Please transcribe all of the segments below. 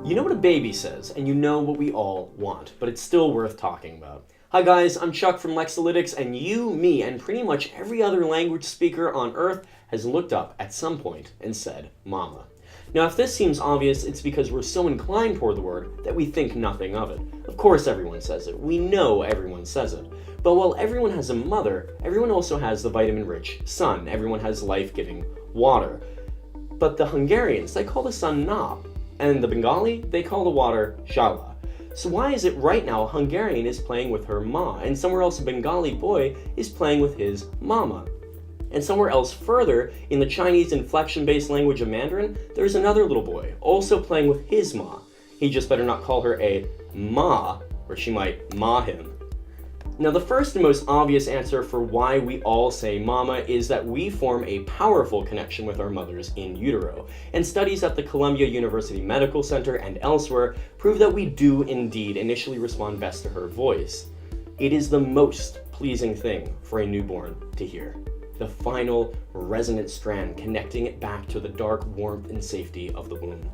You know what a baby says, and you know what we all want, but it's still worth talking about. Hi guys, I'm Chuck from Lexalytics, and you, me, and pretty much every other language speaker on Earth has looked up at some point and said, mama. Now, if this seems obvious, it's because we're so inclined toward the word that we think nothing of it. Of course everyone says it. We know everyone says it. But while everyone has a mother, everyone also has the vitamin-rich sun. Everyone has life-giving water. But the Hungarians, they call the sun nap. And the Bengali, they call the water shala. So why is it right now a Hungarian is playing with her ma, and somewhere else a Bengali boy is playing with his mama? And somewhere else further, in the Chinese inflection-based language of Mandarin, there's another little boy, also playing with his ma. He just better not call her a ma, or she might ma him. Now, the first and most obvious answer for why we all say mama is that we form a powerful connection with our mothers in utero, and studies at the Columbia University Medical Center and elsewhere prove that we do indeed initially respond best to her voice. It is the most pleasing thing for a newborn to hear. The final resonant strand connecting it back to the dark warmth and safety of the womb.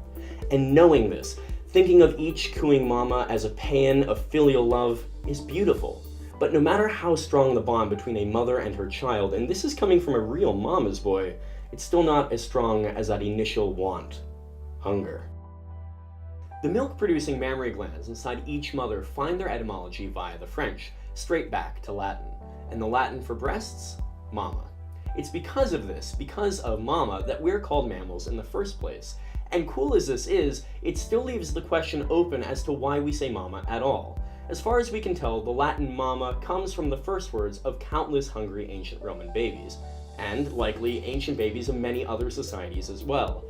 And knowing this, thinking of each cooing mama as a paean of filial love is beautiful. But no matter how strong the bond between a mother and her child, and this is coming from a real mama's boy, it's still not as strong as that initial want, hunger. The milk-producing mammary glands inside each mother find their etymology via the French, straight back to Latin. And the Latin for breasts? Mama. It's because of this, because of mama, that we're called mammals in the first place. And cool as this is, it still leaves the question open as to why we say mama at all. As far as we can tell, the Latin mama comes from the first words of countless hungry ancient Roman babies, and likely ancient babies of many other societies as well.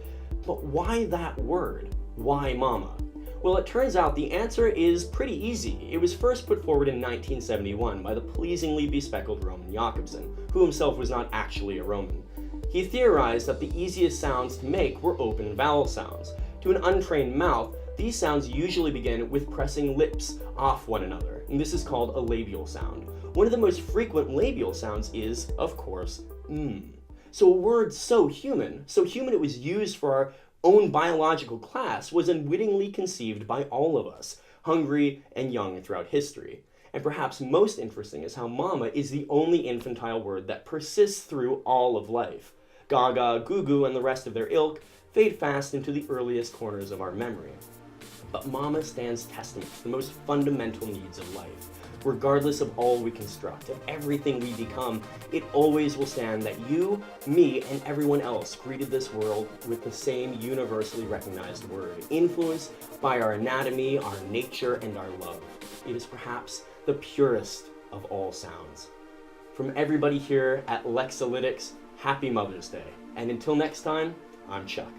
But why that word? Why mama? Well, it turns out the answer is pretty easy. It was first put forward in 1971 by the pleasingly bespectacled Roman Jakobson, who himself was not actually a Roman. He theorized that the easiest sounds to make were open vowel sounds. To an untrained mouth, these sounds usually begin with pressing lips off one another, and this is called a labial sound. One of the most frequent labial sounds is, of course, So a word so human it was used for our own biological class, was unwittingly conceived by all of us, hungry and young throughout history. And perhaps most interesting is how mama is the only infantile word that persists through all of life. Gaga, Gugu, and the rest of their ilk fade fast into the earliest corners of our memory. But mama stands testament to the most fundamental needs of life. Regardless of all we construct, of everything we become, it always will stand that you, me, and everyone else greeted this world with the same universally recognized word, influenced by our anatomy, our nature, and our love. It is perhaps the purest of all sounds. From everybody here at Lexalytics, happy Mother's Day. And until next time, I'm Chuck.